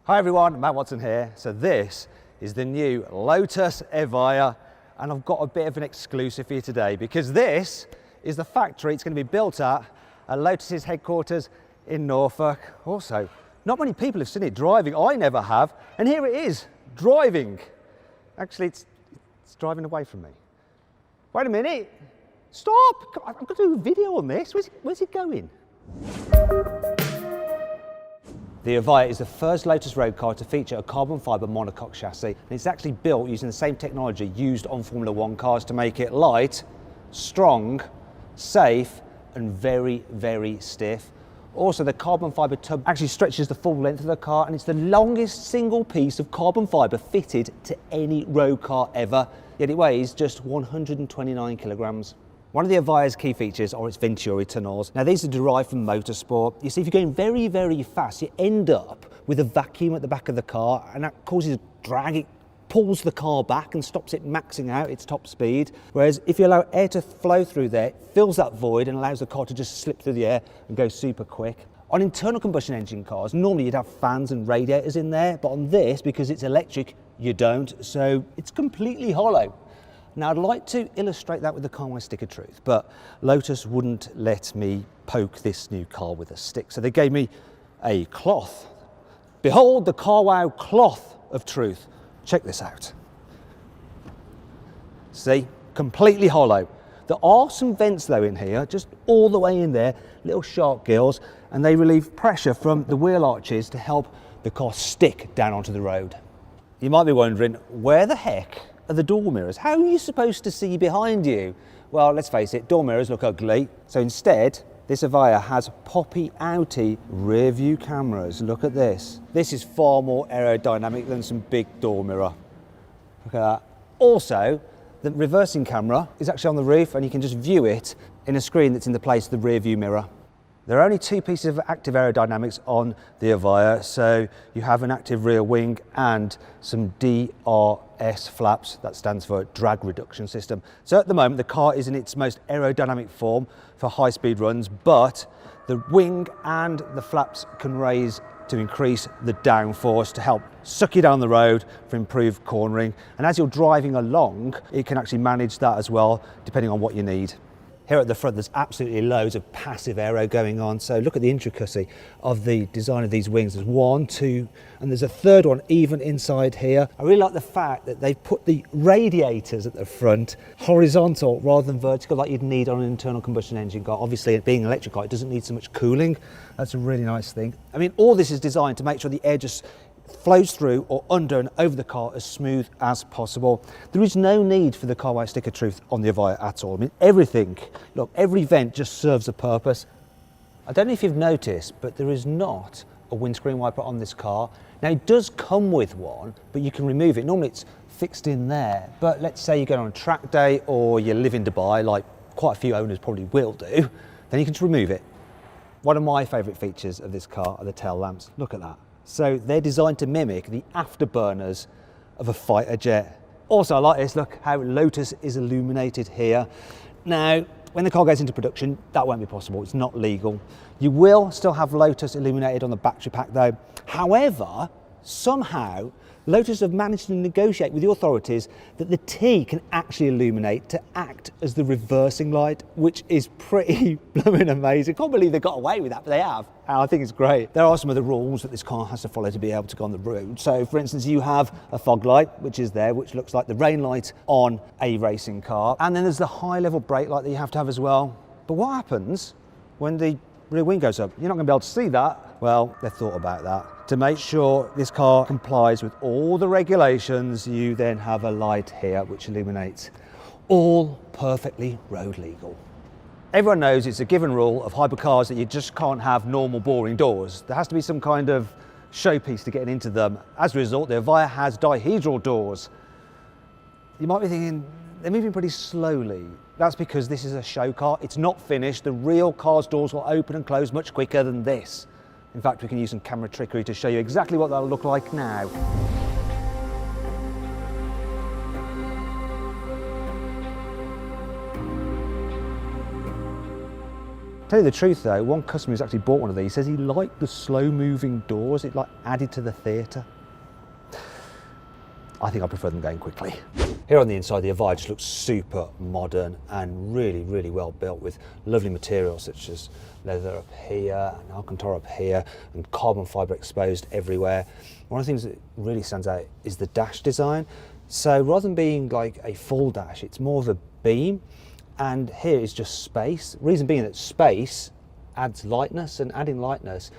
Hi everyone, Matt Watson here. So this is the new Lotus Evija, and I've got a bit of an exclusive for you today because this is the factory it's going to be built at Lotus's headquarters in Norfolk. Also, not many people have seen it driving. I never have, and here it is, driving. Actually, it's driving away from me. Wait a minute, stop! I'm going to do a video on this. Where's it going? The Evija is the first Lotus road car to feature a carbon fibre monocoque chassis, and it's actually built using the same technology used on Formula One cars to make it light, strong, safe and very, very stiff. Also, the carbon fibre tub actually stretches the full length of the car, and it's the longest single piece of carbon fibre fitted to any road car ever, yet it weighs just 129 kilograms. One of the Evija's key features are its Venturi tunnels. Now these are derived from motorsport. You see, if you're going very, very fast, you end up with a vacuum at the back of the car, and that causes drag. It pulls the car back and stops it maxing out its top speed. Whereas if you allow air to flow through there, it fills that void and allows the car to just slip through the air and go super quick. On internal combustion engine cars, normally you'd have fans and radiators in there, but on this, because it's electric, you don't, so it's completely hollow. Now I'd like to illustrate that with the carwow stick of truth, but Lotus wouldn't let me poke this new car with a stick, so they gave me a cloth. Behold the carwow cloth of truth. Check this out. See, completely hollow. There are some vents though in here, just all the way in there, little shark gills, and they relieve pressure from the wheel arches to help the car stick down onto the road. You might be wondering, where the heck are the door mirrors? How are you supposed to see behind you? Well, let's face it, door mirrors look ugly. So instead, this Evija has poppy-outy rear view cameras. Look at this. This is far more aerodynamic than some big door mirror. Look at that. Also, the reversing camera is actually on the roof, and you can just view it in a screen that's in the place of the rear view mirror. There are only two pieces of active aerodynamics on the Evija, so you have an active rear wing and some DRS flaps, that stands for drag reduction system. So at the moment the car is in its most aerodynamic form for high speed runs, but the wing and the flaps can raise to increase the downforce to help suck you down the road for improved cornering. And as you're driving along, it can actually manage that as well, depending on what you need. Here at the front, there's absolutely loads of passive aero going on. So look at the intricacy of the design of these wings. There's one, two, and there's a third one even inside here. I really like the fact that they've put the radiators at the front horizontal rather than vertical like you'd need on an internal combustion engine car. Obviously, being an electric car, it doesn't need so much cooling. That's a really nice thing. I mean, all this is designed to make sure the air just flows through or under and over the car as smooth as possible. There is no need for the carwow stick of truth on the Evija at all. I mean, everything, look, every vent just serves a purpose. I don't know if you've noticed, but there is not a windscreen wiper on this car. Now it does come with one, but you can remove it. Normally it's fixed in there, but let's say you go on a track day or you live in Dubai, like quite a few owners probably will do, then you can just remove it. One of my favourite features of this car are the tail lamps. Look at that. So they're designed to mimic the afterburners of a fighter jet. Also, I like this, look how Lotus is illuminated here. Now, when the car goes into production, that won't be possible, it's not legal. You will still have Lotus illuminated on the battery pack though. However, somehow, Lotus have managed to negotiate with the authorities that the T can actually illuminate to act as the reversing light, which is pretty blooming amazing. I can't believe they got away with that, but they have. And I think it's great. There are some of the rules that this car has to follow to be able to go on the road. So for instance, you have a fog light, which is there, which looks like the rain light on a racing car. And then there's the high level brake light that you have to have as well. But what happens when the rear wing goes up? You're not gonna be able to see that. Well, they've thought about that. To make sure this car complies with all the regulations, you then have a light here which illuminates. All perfectly road legal. Everyone knows it's a given rule of hypercars that you just can't have normal boring doors. There has to be some kind of showpiece to getting into them. As a result, the Evija has dihedral doors. You might be thinking, they're moving pretty slowly. That's because this is a show car. It's not finished. The real car's doors will open and close much quicker than this. In fact, we can use some camera trickery to show you exactly what that'll look like now. Tell you the truth though, one customer who's actually bought one of these says he liked the slow moving doors, it like added to the theatre. I think I prefer them going quickly. Here on the inside, the Evi just looks super modern and really, really well built with lovely materials such as leather up here and Alcantara up here and carbon fibre exposed everywhere. One of the things that really stands out is the dash design. So rather than being like a full dash, it's more of a beam, and here is just space. Reason being that space adds lightness, and adding lightness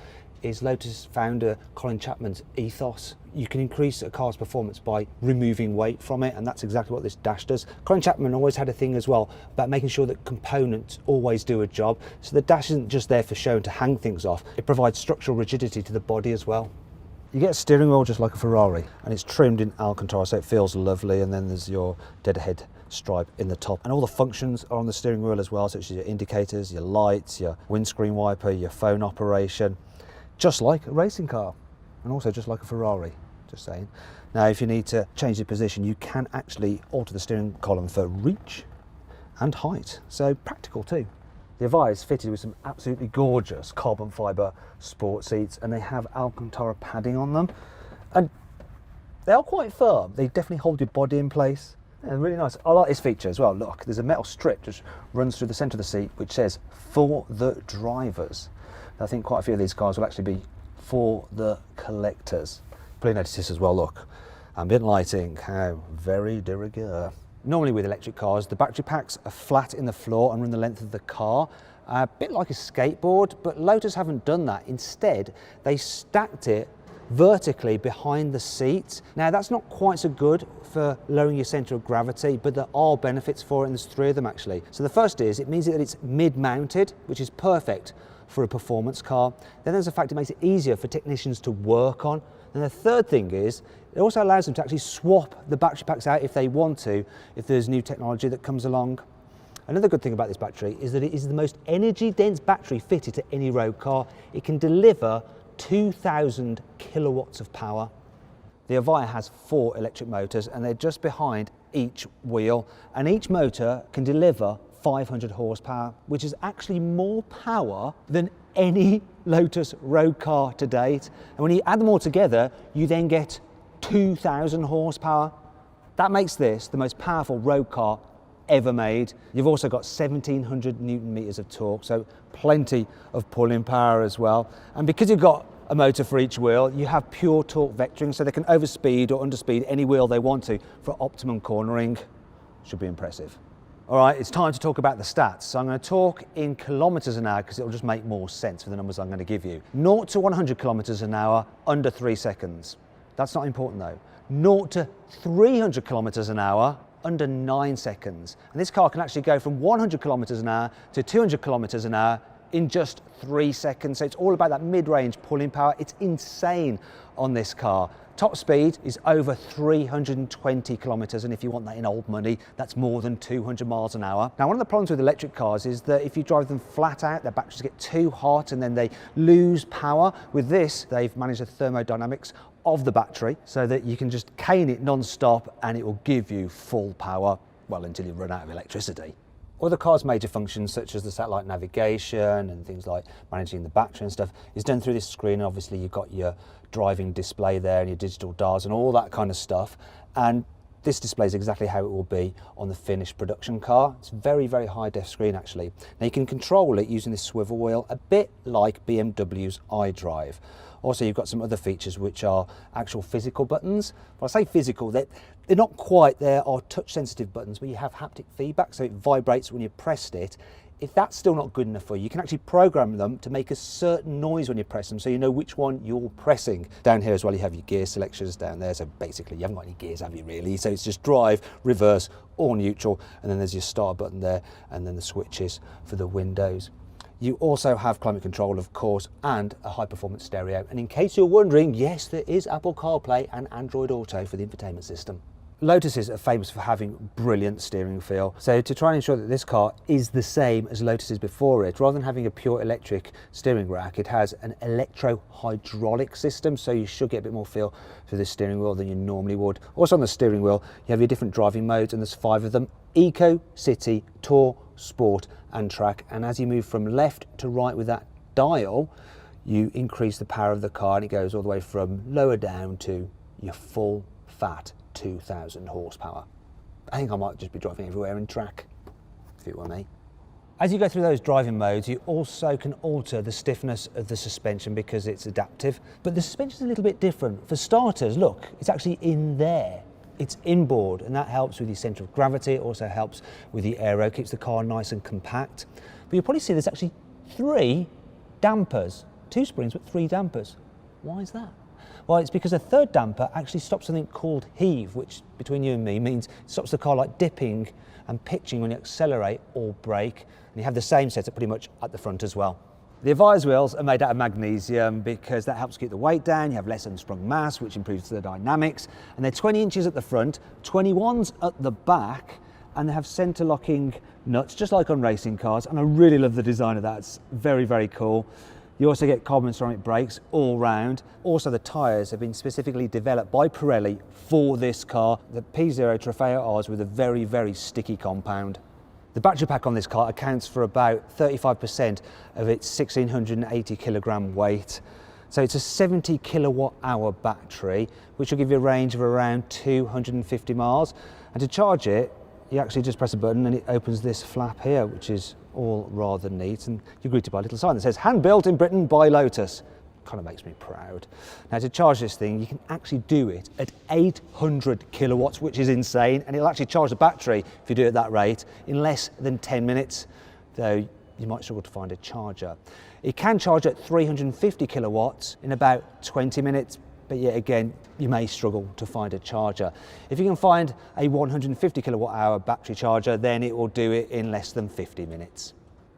is Lotus founder Colin Chapman's ethos. You can increase a car's performance by removing weight from it, and that's exactly what this dash does. Colin Chapman always had a thing as well about making sure that components always do a job. So the dash isn't just there for show and to hang things off, it provides structural rigidity to the body as well. You get a steering wheel just like a Ferrari, and it's trimmed in Alcantara so it feels lovely, and then there's your deadhead stripe in the top, and all the functions are on the steering wheel as well, such as your indicators, your lights, your windscreen wiper, your phone operation, just like a racing car, and also just like a Ferrari, just saying. Now if you need to change the position, you can actually alter the steering column for reach and height, so practical too. The Evi is fitted with some absolutely gorgeous carbon fibre sport seats, and they have Alcantara padding on them, and they are quite firm. They definitely hold your body in place. Yeah, really nice. I like this feature as well. Look, there's a metal strip just runs through the centre of the seat which says "for the drivers." I think quite a few of these cars will actually be for the collectors. Probably notice this as well, look. Ambient lighting, how very de rigueur. Normally with electric cars, the battery packs are flat in the floor and run the length of the car, a bit like a skateboard, but Lotus haven't done that. Instead, they stacked it vertically behind the seat. Now that's not quite so good for lowering your centre of gravity, but there are benefits for it, and there's three of them actually. So the first is, it means that it's mid-mounted, which is perfect for a performance car. Then there's the fact it makes it easier for technicians to work on. And the third thing is, it also allows them to actually swap the battery packs out if they want to, if there's new technology that comes along. Another good thing about this battery is that it is the most energy dense battery fitted to any road car. It can deliver 2,000 kilowatts of power. The Evi has 4 electric motors, and they're just behind each wheel, and each motor can deliver 500 horsepower, which is actually more power than any Lotus road car to date. And when you add them all together, you then get 2,000 horsepower. That makes this the most powerful road car ever made. You've also got 1,700 Newton meters of torque, so plenty of pulling power as well. And because you've got a motor for each wheel, you have pure torque vectoring, so they can overspeed or underspeed any wheel they want to for optimum cornering. Should be impressive. All right, it's time to talk about the stats. So I'm going to talk in kilometers an hour because it'll just make more sense for the numbers I'm going to give you. 0 to 100 kilometers an hour under 3 seconds. That's not important though. 0 to 300 kilometers an hour under 9 seconds. And this car can actually go from 100 kilometers an hour to 200 kilometers an hour in just 3 seconds. So it's all about that mid-range pulling power. It's insane on this car. Top speed is over 320 kilometers, and if you want that in old money, that's more than 200 miles an hour. Now, one of the problems with electric cars is that if you drive them flat out, their batteries get too hot and then they lose power. With this, they've managed the thermodynamics of the battery so that you can just cane it non-stop and it will give you full power, well, until you run out of electricity. Other cars' major functions, such as the satellite navigation and things like managing the battery and stuff, is done through this screen. And obviously you've got your driving display there and your digital dials and all that kind of stuff. And this displays exactly how it will be on the finished production car. It's very, very high def screen actually. Now you can control it using this swivel wheel, a bit like BMW's iDrive. Also, you've got some other features which are actual physical buttons. When I say physical, they're not quite. There are touch sensitive buttons where you have haptic feedback, so it vibrates when you pressed it. If that's still not good enough for you, you can actually program them to make a certain noise when you press them, so you know which one you're pressing. Down here as well, you have your gear selections down there, so basically you haven't got any gears, have you really? So it's just drive, reverse, or neutral, and then there's your start button there, and then the switches for the windows. You also have climate control, of course, and a high-performance stereo. And in case you're wondering, yes, there is Apple CarPlay and Android Auto for the infotainment system. Lotuses are famous for having brilliant steering feel. So to try and ensure that this car is the same as Lotuses before it, rather than having a pure electric steering rack, it has an electro-hydraulic system, so you should get a bit more feel for the steering wheel than you normally would. Also on the steering wheel, you have your different driving modes, and there's 5 of them: Eco, City, Tour, sport and track. And as you move from left to right with that dial, you increase the power of the car, and it goes all the way from lower down to your full fat 2,000 horsepower. I think I might just be driving everywhere in track, if it were me. As you go through those driving modes, you also can alter the stiffness of the suspension because it's adaptive. But the suspension is a little bit different. For starters, look, it's actually in there. It's inboard, and that helps with your centre of gravity. It also helps with the aero, keeps the car nice and compact. But you'll probably see there's actually 3 dampers. 2 springs, but 3 dampers. Why is that? Well, it's because a third damper actually stops something called heave, which between you and me means it stops the car like dipping and pitching when you accelerate or brake. And you have the same setup pretty much at the front as well. The advised wheels are made out of magnesium because that helps keep the weight down. You have less unsprung mass, which improves the dynamics. And they're 20 inches at the front, 21s at the back, and they have centre locking nuts, just like on racing cars. And I really love the design of that. It's very, very cool. You also get carbon ceramic brakes all round. Also, the tyres have been specifically developed by Pirelli for this car. The P0 Trofeo R's with a very, very sticky compound. The battery pack on this car accounts for about 35% of its 1,680 kilogram weight. So it's a 70 kilowatt hour battery, which will give you a range of around 250 miles. And to charge it, you actually just press a button and it opens this flap here, which is all rather neat. And you're greeted by a little sign that says, hand built in Britain by Lotus. Kind of makes me proud. Now, to charge this thing, you can actually do it at 800 kilowatts, which is insane. And it'll actually charge the battery, if you do it at that rate, in less than 10 minutes, though you might struggle to find a charger. It can charge at 350 kilowatts in about 20 minutes, but yet again, you may struggle to find a charger. If you can find a 150 kilowatt hour battery charger, then it will do it in less than 50 minutes.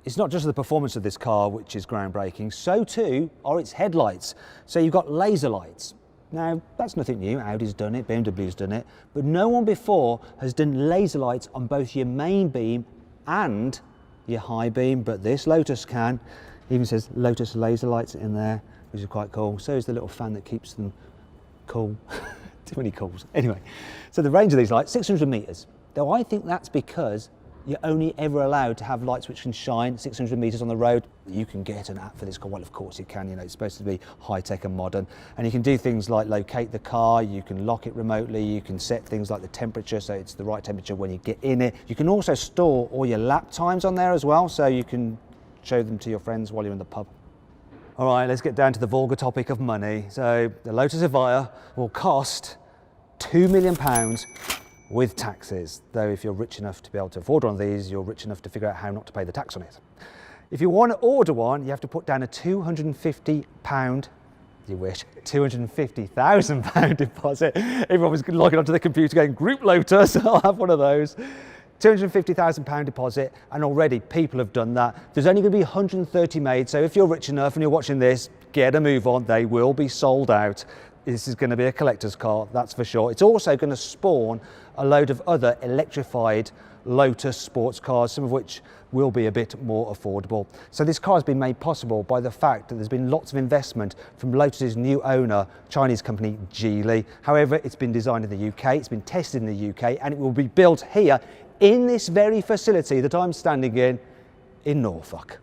It's not just the performance of this car which is groundbreaking, so too are its headlights. So you've got laser lights. Now, that's nothing new. Audi's done it, BMW's done it, but no one before has done laser lights on both your main beam and your high beam, but this Lotus can. It even says Lotus laser lights in there, which is quite cool. So is the little fan that keeps them cool. Too many calls. Anyway, so the range of these lights, 600 meters. Though I think that's because you're only ever allowed to have lights which can shine 600 meters on the road. You can get an app for this car. Well, of course you can. You know, it's supposed to be high-tech and modern. And you can do things like locate the car, you can lock it remotely, you can set things like the temperature so it's the right temperature when you get in it. You can also store all your lap times on there as well, so you can show them to your friends while you're in the pub. All right, let's get down to the vulgar topic of money. So the Lotus Evija will cost £2 million with taxes, though if you're rich enough to be able to afford one of these, you're rich enough to figure out how not to pay the tax on it. If you want to order one, you have to put down a £250, you wish, £250,000 deposit. Everyone was logging onto the computer going, Group Lotus, I'll have one of those. £250,000 deposit, and already people have done that. There's only going to be 130 made, so if you're rich enough and you're watching this, get a move on, they will be sold out. This is going to be a collector's car, that's for sure. It's also going to spawn a load of other electrified Lotus sports cars, some of which will be a bit more affordable. So this car has been made possible by the fact that there's been lots of investment from Lotus's new owner, Chinese company Geely. However, it's been designed in the UK, it's been tested in the UK, and it will be built here in this very facility that I'm standing in Norfolk.